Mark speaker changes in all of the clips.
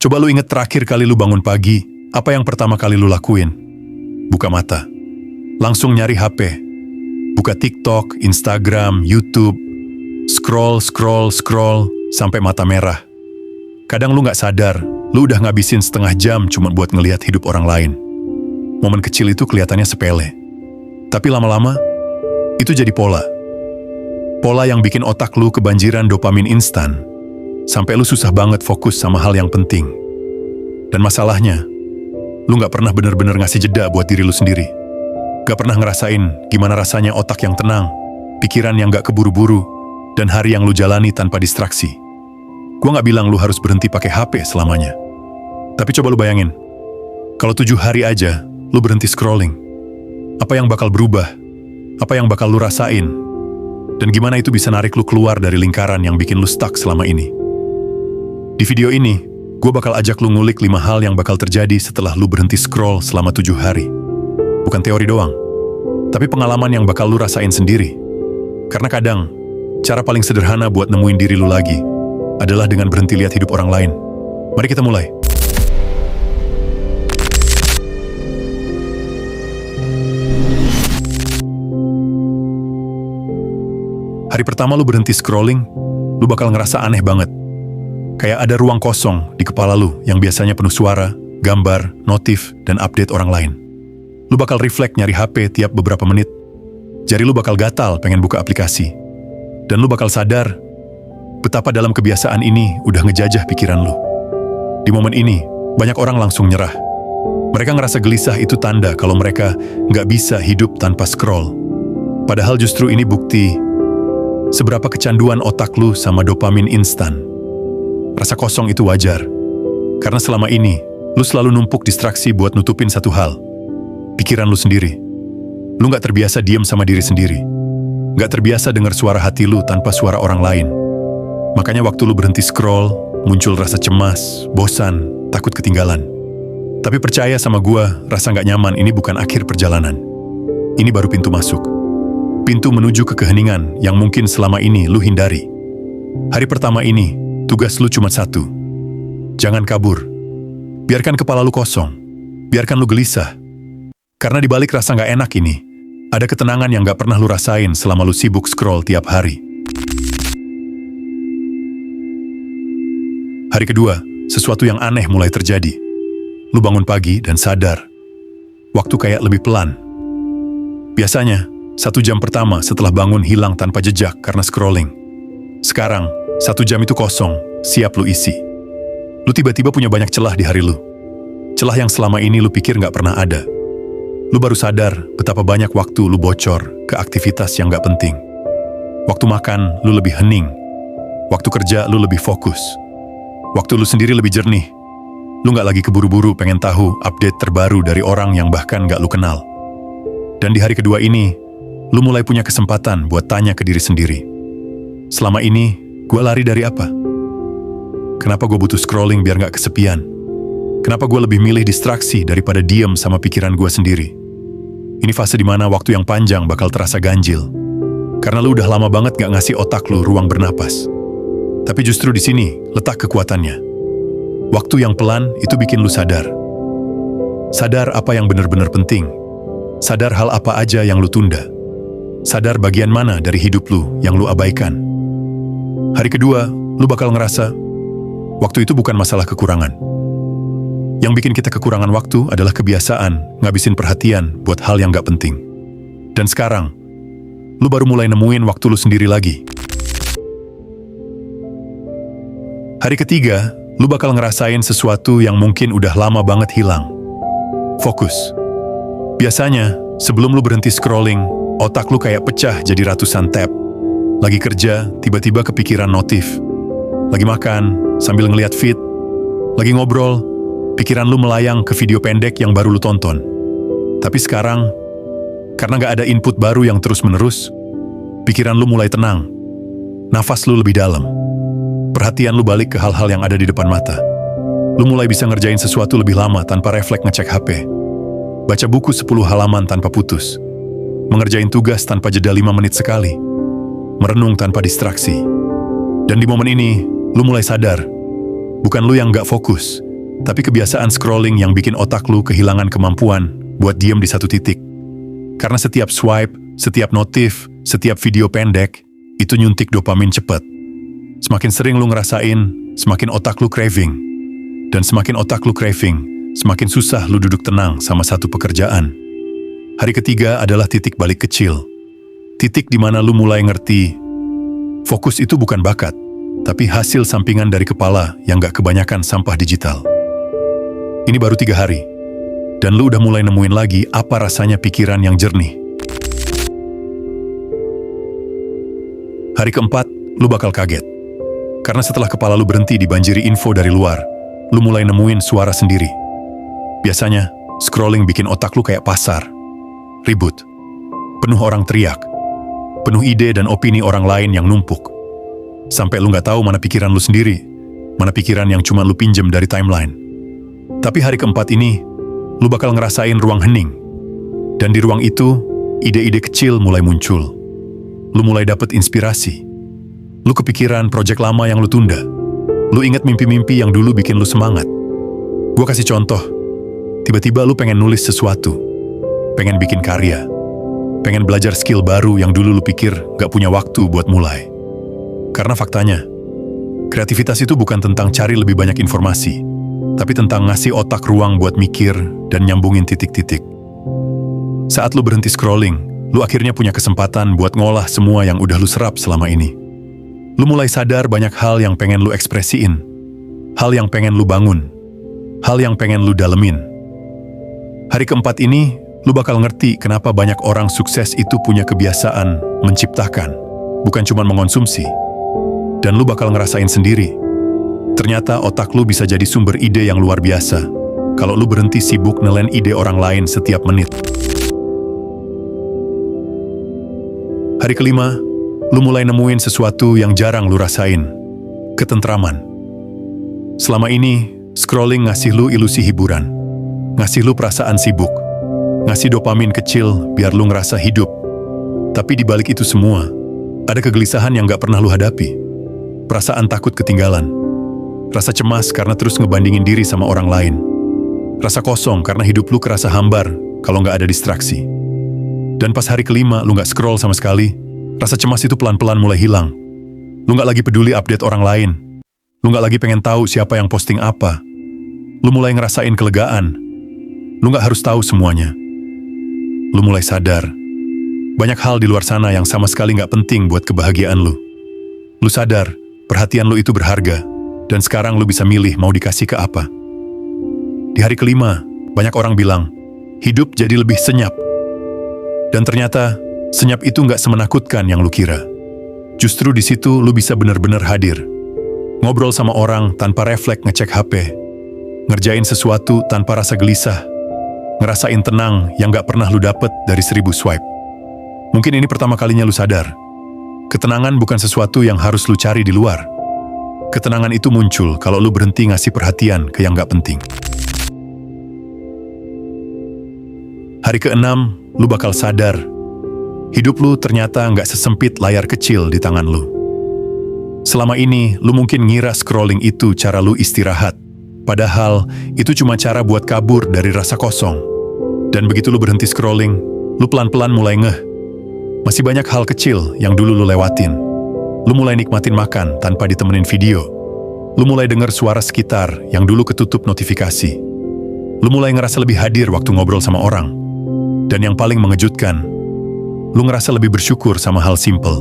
Speaker 1: Coba lu inget terakhir kali lu bangun pagi, apa yang pertama kali lu lakuin? Buka mata. Langsung nyari HP. Buka TikTok, Instagram, YouTube. Scroll, sampai mata merah. Kadang lu nggak sadar, lu udah ngabisin setengah jam cuma buat ngelihat hidup orang lain. Momen kecil itu kelihatannya sepele. Tapi lama-lama, itu jadi pola. Pola yang bikin otak lu kebanjiran dopamin instan. Sampai lu susah banget fokus sama hal yang penting. Dan masalahnya, lu gak pernah bener-bener ngasih jeda buat diri lu sendiri. Gak pernah ngerasain gimana rasanya otak yang tenang, pikiran yang gak keburu-buru, dan hari yang lu jalani tanpa distraksi. Gua gak bilang lu harus berhenti pakai HP selamanya. Tapi coba lu bayangin, kalau 7 hari aja lu berhenti scrolling, apa yang bakal berubah? Apa yang bakal lu rasain? Dan gimana itu bisa narik lu keluar dari lingkaran yang bikin lu stuck selama ini? Di video ini, gue bakal ajak lu ngulik 5 hal yang bakal terjadi setelah lu berhenti scroll selama 7 hari. Bukan teori doang, tapi pengalaman yang bakal lu rasain sendiri. Karena kadang, cara paling sederhana buat nemuin diri lu lagi adalah dengan berhenti lihat hidup orang lain. Mari kita mulai. Hari pertama lu berhenti scrolling, lu bakal ngerasa aneh banget. Kayak ada ruang kosong di kepala lu yang biasanya penuh suara, gambar, notif, dan update orang lain. Lu bakal refleks nyari HP tiap beberapa menit. Jari lu bakal gatal pengen buka aplikasi. Dan lu bakal sadar betapa dalam kebiasaan ini udah ngejajah pikiran lu. Di momen ini, banyak orang langsung nyerah. Mereka ngerasa gelisah itu tanda kalau mereka nggak bisa hidup tanpa scroll. Padahal justru ini bukti seberapa kecanduan otak lu sama dopamin instan. Rasa kosong itu wajar, karena selama ini, lu selalu numpuk distraksi buat nutupin satu hal, pikiran lu sendiri. Lu gak terbiasa diem sama diri sendiri, gak terbiasa dengar suara hati lu tanpa suara orang lain. Makanya waktu lu berhenti scroll, muncul rasa cemas, bosan, takut ketinggalan. Tapi percaya sama gua, rasa gak nyaman ini bukan akhir perjalanan. Ini baru pintu masuk. Pintu menuju ke keheningan yang mungkin selama ini lu hindari. Hari pertama ini, tugas lu cuma satu. Jangan kabur. Biarkan kepala lu kosong. Biarkan lu gelisah. Karena di balik rasa gak enak ini, ada ketenangan yang gak pernah lu rasain selama lu sibuk scroll tiap hari. Hari kedua, sesuatu yang aneh mulai terjadi. Lu bangun pagi dan sadar. Waktu kayak lebih pelan. Biasanya, 1 jam pertama setelah bangun hilang tanpa jejak karena scrolling. Sekarang, 1 jam itu kosong, siap lu isi. Lu tiba-tiba punya banyak celah di hari lu. Celah yang selama ini lu pikir gak pernah ada. Lu baru sadar betapa banyak waktu lu bocor ke aktivitas yang gak penting. Waktu makan, lu lebih hening. Waktu kerja, lu lebih fokus. Waktu lu sendiri lebih jernih. Lu gak lagi keburu-buru pengen tahu update terbaru dari orang yang bahkan gak lu kenal. Dan di hari kedua ini, lu mulai punya kesempatan buat tanya ke diri sendiri. Selama ini, gue lari dari apa? Kenapa gue butuh scrolling biar gak kesepian? Kenapa gue lebih milih distraksi daripada diem sama pikiran gue sendiri? Ini fase dimana waktu yang panjang bakal terasa ganjil. Karena lu udah lama banget gak ngasih otak lu ruang bernapas. Tapi justru di sini letak kekuatannya. Waktu yang pelan itu bikin lu sadar. Sadar apa yang benar-benar penting. Sadar hal apa aja yang lu tunda. Sadar bagian mana dari hidup lu yang lu abaikan. Hari kedua, lu bakal ngerasa waktu itu bukan masalah kekurangan. Yang bikin kita kekurangan waktu adalah kebiasaan ngabisin perhatian buat hal yang gak penting. Dan sekarang, lu baru mulai nemuin waktu lu sendiri lagi. Hari ketiga, lu bakal ngerasain sesuatu yang mungkin udah lama banget hilang. Fokus. Biasanya, sebelum lu berhenti scrolling, otak lu kayak pecah jadi ratusan tab. Lagi kerja, tiba-tiba kepikiran notif. Lagi makan, sambil ngeliat feed. Lagi ngobrol, pikiran lu melayang ke video pendek yang baru lu tonton. Tapi sekarang, karena gak ada input baru yang terus-menerus, pikiran lu mulai tenang. Nafas lu lebih dalam. Perhatian lu balik ke hal-hal yang ada di depan mata. Lu mulai bisa ngerjain sesuatu lebih lama tanpa refleks ngecek HP. Baca buku 10 halaman tanpa putus. Mengerjain tugas tanpa jeda 5 menit sekali. Merenung tanpa distraksi. Dan di momen ini, lu mulai sadar, bukan lu yang gak fokus, Tapi kebiasaan scrolling yang bikin otak lu kehilangan kemampuan buat diem di satu titik. Karena setiap swipe, setiap notif, setiap video pendek, itu nyuntik dopamin cepet. Semakin sering lu ngerasain, semakin otak lu craving. Dan semakin otak lu craving, semakin susah lu duduk tenang sama satu pekerjaan. Hari ketiga adalah titik balik kecil. Titik di mana lu mulai ngerti, fokus itu bukan bakat, tapi hasil sampingan dari kepala yang gak kebanyakan sampah digital. Ini baru 3 hari, dan lu udah mulai nemuin lagi apa rasanya pikiran yang jernih. Hari keempat, lu bakal kaget. Karena setelah kepala lu berhenti dibanjiri info dari luar, lu mulai nemuin suara sendiri. Biasanya, scrolling bikin otak lu kayak pasar. Ribut. Penuh orang teriak. Penuh ide dan opini orang lain yang numpuk. Sampai lu gak tahu mana pikiran lu sendiri, mana pikiran yang cuma lu pinjem dari timeline. Tapi hari keempat ini, lu bakal ngerasain ruang hening. Dan di ruang itu, ide-ide kecil mulai muncul. Lu mulai dapet inspirasi. Lu kepikiran proyek lama yang lu tunda. Lu inget mimpi-mimpi yang dulu bikin lu semangat. Gua kasih contoh. Tiba-tiba lu pengen nulis sesuatu. Pengen bikin karya. Pengen belajar skill baru yang dulu lu pikir gak punya waktu buat mulai. Karena faktanya, kreativitas itu bukan tentang cari lebih banyak informasi, tapi tentang ngasih otak ruang buat mikir dan nyambungin titik-titik. Saat lu berhenti scrolling, lu akhirnya punya kesempatan buat ngolah semua yang udah lu serap selama ini. Lu mulai sadar banyak hal yang pengen lu ekspresiin, hal yang pengen lu bangun, hal yang pengen lu dalemin. Hari keempat ini, lu bakal ngerti kenapa banyak orang sukses itu punya kebiasaan menciptakan, bukan cuma mengonsumsi. Dan lu bakal ngerasain sendiri. Ternyata otak lu bisa jadi sumber ide yang luar biasa kalau lu berhenti sibuk nelen ide orang lain setiap menit. Hari kelima, lu mulai nemuin sesuatu yang jarang lu rasain. Ketentraman. Selama ini, scrolling ngasih lu ilusi hiburan. Ngasih lu perasaan sibuk. Ngasih dopamin kecil biar lu ngerasa hidup. Tapi di balik itu semua, ada kegelisahan yang gak pernah lu hadapi. Perasaan takut ketinggalan. Rasa cemas karena terus ngebandingin diri sama orang lain. Rasa kosong karena hidup lu kerasa hambar kalau nggak ada distraksi. Dan pas hari kelima lu nggak scroll sama sekali, rasa cemas itu pelan-pelan mulai hilang. Lu nggak lagi peduli update orang lain. Lu nggak lagi pengen tahu siapa yang posting apa. Lu mulai ngerasain kelegaan. Lu nggak harus tahu semuanya. Lu mulai sadar, banyak hal di luar sana yang sama sekali nggak penting buat kebahagiaan lu. Lu sadar, perhatian lu itu berharga. Dan sekarang lu bisa milih mau dikasih ke apa. Di hari kelima, banyak orang bilang, hidup jadi lebih senyap. Dan ternyata, senyap itu nggak semenakutkan yang lu kira. Justru di situ lu bisa benar-benar hadir. Ngobrol sama orang tanpa refleks ngecek HP. Ngerjain sesuatu tanpa rasa gelisah. Ngerasain tenang yang nggak pernah lu dapet dari 1000 swipe. Mungkin ini pertama kalinya lu sadar. Ketenangan bukan sesuatu yang harus lu cari di luar. Ketenangan itu muncul kalau lu berhenti ngasih perhatian ke yang gak penting. Hari keenam, lu bakal sadar. Hidup lu ternyata gak sesempit layar kecil di tangan lu. Selama ini, lu mungkin ngira scrolling itu cara lu istirahat. Padahal, itu cuma cara buat kabur dari rasa kosong. Dan begitu lu berhenti scrolling, lu pelan-pelan mulai ngeh. Masih banyak hal kecil yang dulu lu lewatin. Lu mulai nikmatin makan tanpa ditemenin video. Lu mulai denger suara sekitar yang dulu ketutup notifikasi. Lu mulai ngerasa lebih hadir waktu ngobrol sama orang. Dan yang paling mengejutkan, lu ngerasa lebih bersyukur sama hal simple.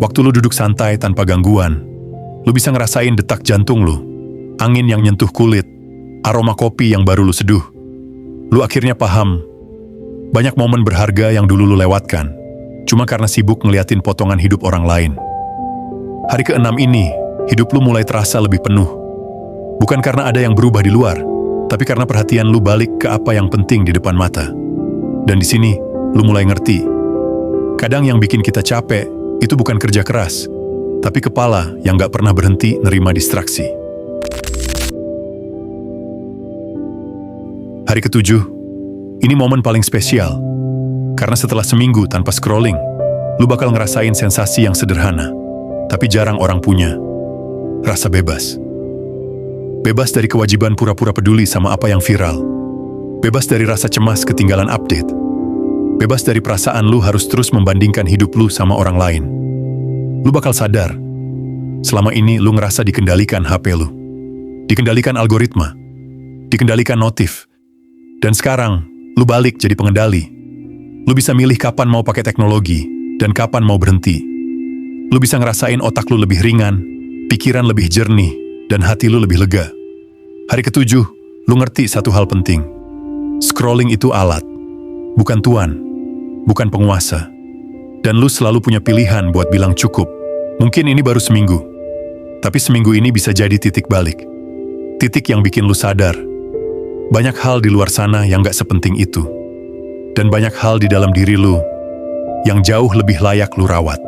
Speaker 1: Waktu lu duduk santai tanpa gangguan, lu bisa ngerasain detak jantung lu, angin yang nyentuh kulit, aroma kopi yang baru lu seduh. Lu akhirnya paham, banyak momen berharga yang dulu lu lewatkan, cuma karena sibuk ngeliatin potongan hidup orang lain. Hari keenam ini, hidup lu mulai terasa lebih penuh. Bukan karena ada yang berubah di luar, tapi karena perhatian lu balik ke apa yang penting di depan mata. Dan di sini, lu mulai ngerti. Kadang yang bikin kita capek, itu bukan kerja keras, tapi kepala yang gak pernah berhenti nerima distraksi. Hari ketujuh, ini momen paling spesial. Karena setelah seminggu tanpa scrolling, lu bakal ngerasain sensasi yang sederhana, tapi jarang orang punya. Rasa bebas. Bebas dari kewajiban pura-pura peduli sama apa yang viral. Bebas dari rasa cemas ketinggalan update. Bebas dari perasaan lu harus terus membandingkan hidup lu sama orang lain. Lu bakal sadar, selama ini lu ngerasa dikendalikan HP lu. Dikendalikan algoritma. Dikendalikan notif. Dan sekarang, lu balik jadi pengendali. Lu bisa milih kapan mau pakai teknologi dan kapan mau berhenti. Lu bisa ngerasain otak lu lebih ringan, pikiran lebih jernih, dan hati lu lebih lega. Hari ke-7, lu ngerti satu hal penting. Scrolling itu alat, bukan tuan, bukan penguasa. Dan lu selalu punya pilihan buat bilang cukup. Mungkin ini baru seminggu, tapi seminggu ini bisa jadi titik balik. Titik yang bikin lu sadar, banyak hal di luar sana yang gak sepenting itu. Dan banyak hal di dalam diri lu yang jauh lebih layak lu rawat.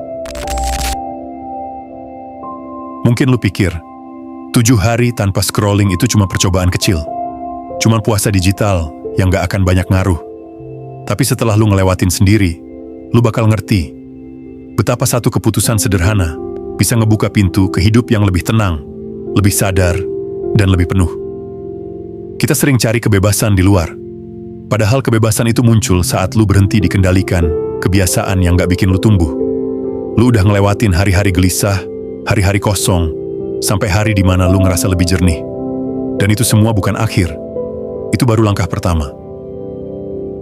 Speaker 1: Mungkin lu pikir, 7 hari tanpa scrolling itu cuma percobaan kecil. Cuma puasa digital yang gak akan banyak ngaruh. Tapi setelah lu ngelewatin sendiri, lu bakal ngerti betapa satu keputusan sederhana bisa ngebuka pintu ke hidup yang lebih tenang, lebih sadar, dan lebih penuh. Kita sering cari kebebasan di luar. Padahal kebebasan itu muncul saat lu berhenti dikendalikan kebiasaan yang gak bikin lu tumbuh. Lu udah ngelewatin hari-hari gelisah, hari-hari kosong, sampai hari di mana lu ngerasa lebih jernih. Dan itu semua bukan akhir. Itu baru langkah pertama.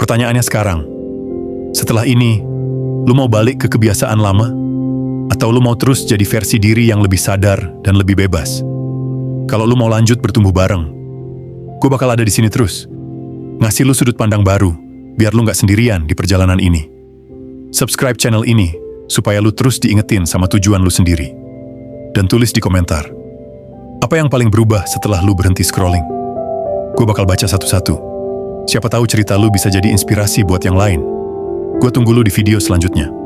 Speaker 1: Pertanyaannya sekarang, setelah ini, lu mau balik ke kebiasaan lama? Atau lu mau terus jadi versi diri yang lebih sadar dan lebih bebas? Kalau lu mau lanjut bertumbuh bareng, gue bakal ada di sini terus. Ngasih lu sudut pandang baru, biar lu gak sendirian di perjalanan ini. Subscribe channel ini, supaya lu terus diingetin sama tujuan lu sendiri. Dan tulis di komentar, apa yang paling berubah setelah lu berhenti scrolling? Gue bakal baca satu-satu. Siapa tahu cerita lu bisa jadi inspirasi buat yang lain. Gue tunggu lu di video selanjutnya.